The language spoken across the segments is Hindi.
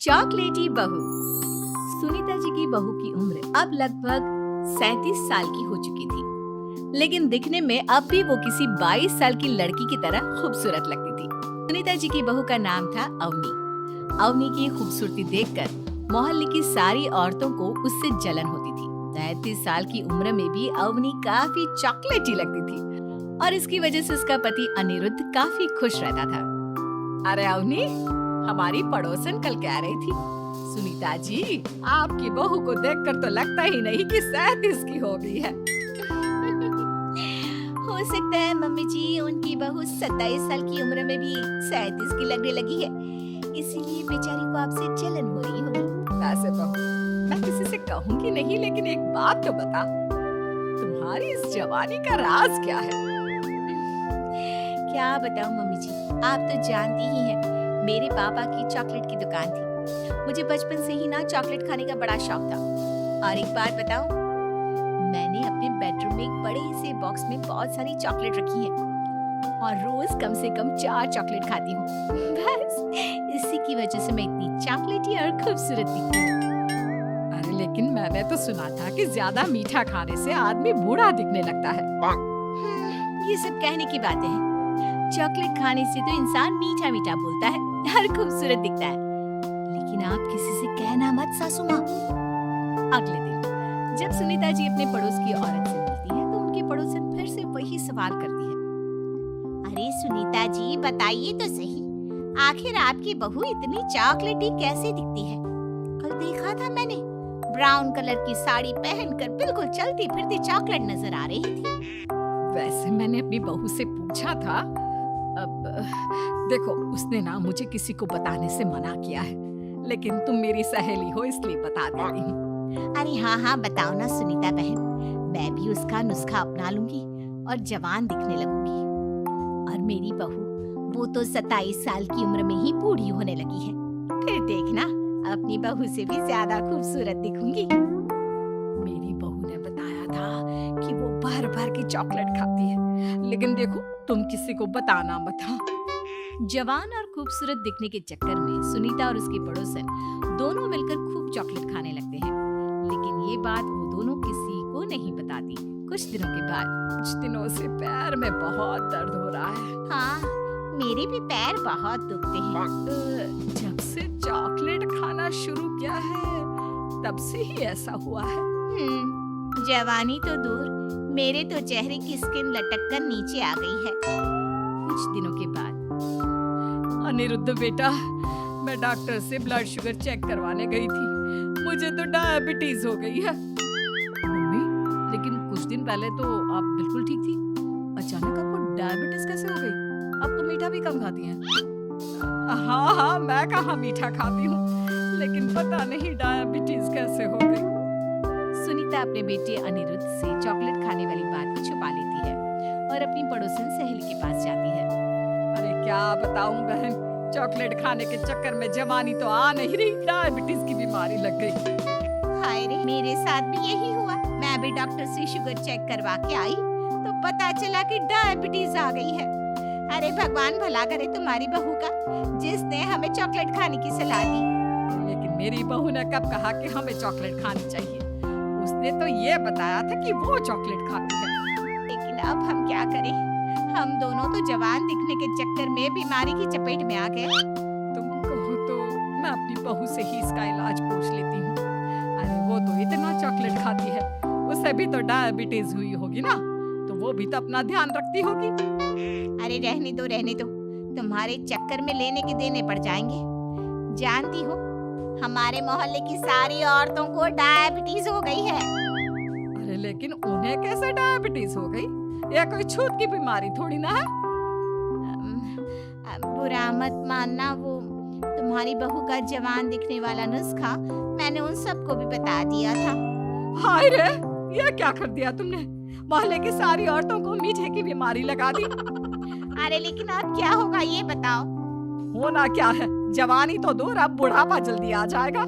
चॉकलेटी बहू। सुनीता जी की बहू की उम्र अब लगभग 37 साल की हो चुकी थी, लेकिन दिखने में अब भी वो किसी 22 साल की लड़की की तरह खूबसूरत लगती थी। सुनीता जी की बहू का नाम था अवनी। अवनी की खूबसूरती देखकर मोहल्ले की सारी औरतों को उससे जलन होती थी। 33 साल की उम्र में भी अवनी काफी चॉकलेटी लगती थी और इसकी वजह से उसका पति अनिरुद्ध काफी खुश रहता था। अरे अवनी, हमारी पड़ोसन कल कह रही थी, सुनीता जी आपकी बहू को देखकर तो लगता ही नहीं कि 37 की हो गई है। हो सकता है मम्मी जी उनकी बहू 27 साल की उम्र में भी 37 की लगने लगी है, इसीलिए बेचारी को आपसे जलन हो रही होगी। वैसे बहू, मैं किसी से कहूंगी नहीं, लेकिन एक बात तो बता, तुम्हारी इस जवानी का राज क्या है? क्या बताऊं मम्मी जी, आप तो जानती ही हैं, मेरे पापा की चॉकलेट की दुकान थी। मुझे बचपन से ही ना चॉकलेट खाने का बड़ा शौक था। और एक बात बताऊं, मैंने अपने बेडरूम में एक बड़े से बॉक्स में बहुत सारी चॉकलेट रखी है और रोज कम से कम 4 चॉकलेट खाती हूँ। बस इसी की वजह से मैं इतनी चॉकलेटी और खूबसूरत दिखती हूँ। अरे लेकिन मैंने तो सुना था कि ज्यादा मीठा खाने से आदमी बूढ़ा दिखने लगता है। ये सब कहने की बातें हैं। चॉकलेट खाने से तो इंसान मीठा मीठा बोलता है और खूबसूरत दिखता है। लेकिन आप किसी से कहना मत सासू माँ। अगले दिन जब सुनीता जी अपने पड़ोस की औरत से मिलती है तो उनकी पड़ोसन फिर से वही सवाल करती है। अरे सुनीता जी बताइए तो सही, आखिर आपकी बहू इतनी चॉकलेटी कैसे दिखती है? कल देखा था मैंने, ब्राउन कलर की साड़ी पहनकर बिल्कुल चलती फिरती चॉकलेट नजर आ रही थी। वैसे मैंने अपनी बहू से पूछा था, अब देखो उसने ना मुझे किसी को बताने से मना किया है, लेकिन तुम मेरी सहेली हो इसलिए बता देती हूँ। अरे हाँ हाँ बताओ ना सुनीता बहन, मैं भी उसका नुस्खा अपना लूंगी और जवान दिखने लगूंगी। और मेरी बहू वो तो 27 साल की उम्र में ही बूढ़ी होने लगी है, फिर देखना अपनी बहू से भी ज्यादा खूबसूरत दिखूंगी। मेरी बहू ने बताया था कि वो भर भर के चॉकलेट खाती है, लेकिन देखो तुम किसी को बताना मत। हाँ। जवान और खूबसूरत दिखने के चक्कर में सुनीता और उसकी पड़ोसन दोनों मिलकर खूब चॉकलेट खाने लगते हैं, लेकिन ये बात वो दोनों किसी को नहीं बताती। कुछ दिनों के बाद, कुछ दिनों से पैर में बहुत दर्द हो रहा है। हाँ, मेरे भी पैर बहुत दुखते हैं। जब से चॉकलेट खाना शुरू किया है तब से ही ऐसा हुआ है। जवानी तो दूर, मेरे तो चेहरे की स्किन लटक कर नीचे आ गई है। कुछ दिनों के बाद, अनिरुद्ध बेटा, मैं डॉक्टर से ब्लड शुगर चेक करवाने गई थी, मुझे तो डायबिटीज हो गई है। मम्मी, लेकिन कुछ दिन पहले तो आप बिल्कुल ठीक थी, अचानक आपको डायबिटीज कैसे हो गई? अब तो मीठा भी कम खाती हैं। हाँ, मैं कहाँ मीठा खाती हूँ, लेकिन पता नहीं डायबिटीज कैसे हो गई। सुनीता अपने बेटे अनिरुद्ध से चॉकलेट खाने वाली बात को छुपा लेती है और अपनी पड़ोसन सहेली के पास जाती है। अरे क्या बताऊं बहन, चॉकलेट खाने के चक्कर में जवानी तो आ नहीं रही, डायबिटीज की बीमारी लग गई। हाय रे, मेरे साथ भी यही हुआ। मैं भी डॉक्टर से शुगर चेक करवा के आई तो पता चला कि डायबिटीज आ गई है। अरे भगवान भला करे तुम्हारी बहू का, जिसने हमें चॉकलेट खाने की सलाह दी। लेकिन मेरी बहू ने कब कहा कि हमें चॉकलेट खानी चाहिए? उसने तो ये बताया था कि वो चॉकलेट खाती है। लेकिन अब हम क्या करें, हम दोनों तो जवान दिखने के चक्कर में बीमारी की चपेट में आ गए। तुम कहो तो मैं अपनी बहू से ही इसका इलाज पूछ लेती हूँ। अरे वो तो इतना चॉकलेट खाती है, उसे भी तो डायबिटीज हुई होगी ना, तो वो भी तो अपना ध्यान रखती होगी। अरे रहने दो, तुम्हारे चक्कर में लेने के देने पड़ जाएंगे। जानती हो, हमारे मोहल्ले की सारी औरतों को डायबिटीज हो गई है। अरे लेकिन उन्हें कैसे डायबिटीज हो गई? यह कोई छूत की बीमारी थोड़ी ना है। बुरा मत मानना, वो तुम्हारी बहू का जवान दिखने वाला नुस्खा मैंने उन सबको भी बता दिया था। हाय रे, ये क्या कर दिया तुमने? मोहल्ले की सारी औरतों को मीठे की बीमारी लगा दी। अरे लेकिन अब क्या होगा ये बताओ। होना क्या है, जवानी तो दूर, अब बुढ़ापा जल्दी आ जाएगा।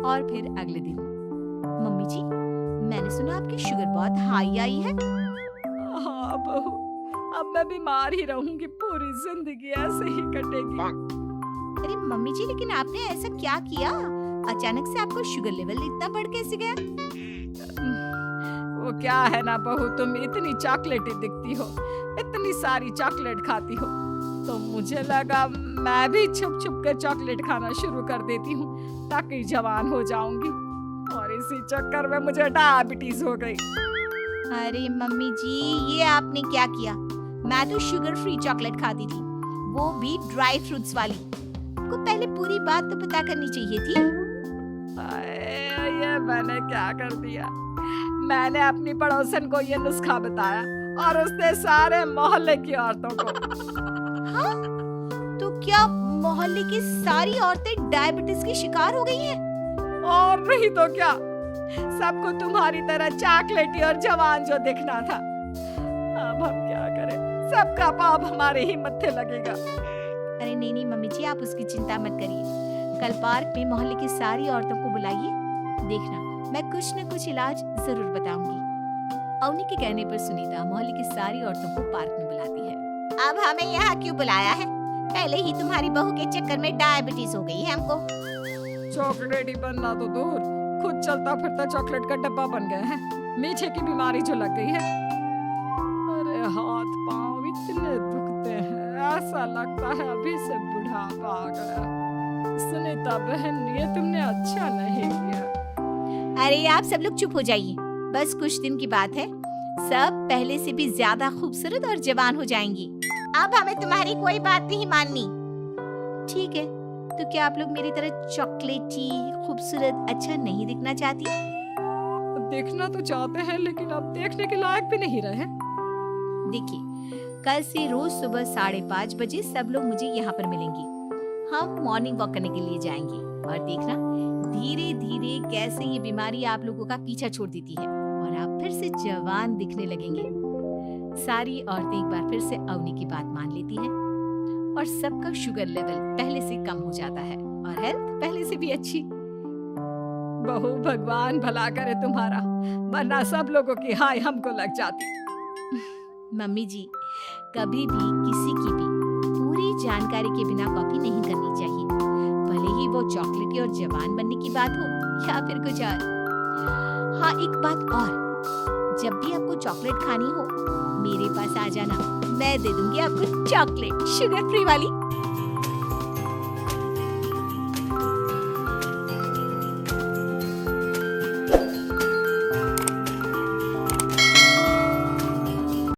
और फिर अगले दिन, मम्मी जी, मैंने सुना आपकी शुगर बहुत हाई आई है। हाँ बहू, अब मैं बीमार ही रहूंगी, पूरी जिंदगी ऐसे ही कटेगी। अरे मम्मी जी, लेकिन आपने ऐसा क्या किया? अचानक से आपको शुगर लेवल इतना बढ़ कैसे गया? वो क्या है ना बहू, तुम इतनी चॉकलेटी दिखती हो, इतनी सारी चॉकलेट खाती हो, तो मुझे लगा मैं भी छुप छुप कर चॉकलेट खाना शुरू कर देती हूँ ताकि जवान हो जाऊंगी, और इसी चक्कर में मुझे डायबिटीज हो गई। अरे मम्मी जी, ये आपने क्या किया? मैं तो शुगर फ्री चॉकलेट खाती थी, वो भी ड्राई फ्रूट्स वाली। आपको पहले पूरी बात तो पता करनी चाहिए थी। ये मैंने क्या कर दिया? मैंने अपनी पड़ोसन को ये नुस्खा बताया और उसने सारे मोहल्ले की औरतों को। हाँ? तो क्या मोहल्ले की सारी औरतें डायबिटीज की शिकार हो गई हैं? और नहीं तो क्या, सबको तुम्हारी तरह चॉकलेटी और जवान जो दिखना था। अब हम क्या करें, सबका पाप हमारे ही मत्थे लगेगा। अरे नहीं नहीं मम्मी जी, आप उसकी चिंता मत करिए। कल पार्क में मोहल्ले की सारी औरतों को बुलाइए, देखना मैं कुछ न कुछ इलाज जरूर बताऊंगी। अवनी के कहने पर सुनीता मोहल्ले की सारी औरतों को पार्क में बुलाती है। अब हमें यहाँ क्यों बुलाया है? पहले ही तुम्हारी बहू के चक्कर में डायबिटीज हो गई है हमको। चॉकलेट ही बनना तो दूर, खुद चलता फिरता चॉकलेट का डब्बा बन गया है। मीठे की बीमारी जो लग गई है। अरे हाथ पांव इतने दुखते हैं, ऐसा लगता है अभी से बुढ़ापा आ गया। सुनीता बहन, ये तुमने अच्छा नहीं किया। अरे आप सब लोग चुप हो जाइए, बस कुछ दिन की बात है, सब पहले से भी ज्यादा खूबसूरत और जवान हो जाएंगी। अब हमें तुम्हारी कोई बात नहीं माननी। ठीक है, तो क्या आप लोग मेरी तरह चॉकलेटी खूबसूरत अच्छा नहीं दिखना चाहती? देखना तो चाहते हैं, लेकिन अब देखने के लायक भी नहीं रहे। देखिए, कल से रोज सुबह 5:30 बजे सब लोग मुझे यहाँ पर मिलेंगे। हम मॉर्निंग वॉक करने के लिए जाएंगे, और देखना धीरे धीरे कैसे ये बीमारी आप लोगों का पीछा छोड़ देती है और आप फिर से जवान दिखने लगेंगे। सारी औरतें एक बार फिर से अवनी की बात मान लेती हैं और सबका शुगर लेवल पहले से कम हो जाता है और हेल्थ पहले से भी अच्छी। बहू, भगवान भला करे तुम्हारा, वरना सब लोगों की हाय हमको लग जाती। मम्मी जी, कभी भी किसी की भी पूरी जानकारी के बिना कॉपी नहीं करनी चाहिए, भले ही वो चॉकलेटी और जवान बनने की बात हो या फिर कुछ और। हाँ, एक बात और, जब भी आपको चॉकलेट खानी हो मेरे पास आ जाना, मैं दे दूंगी आपको चॉकलेट शुगर फ्री वाली।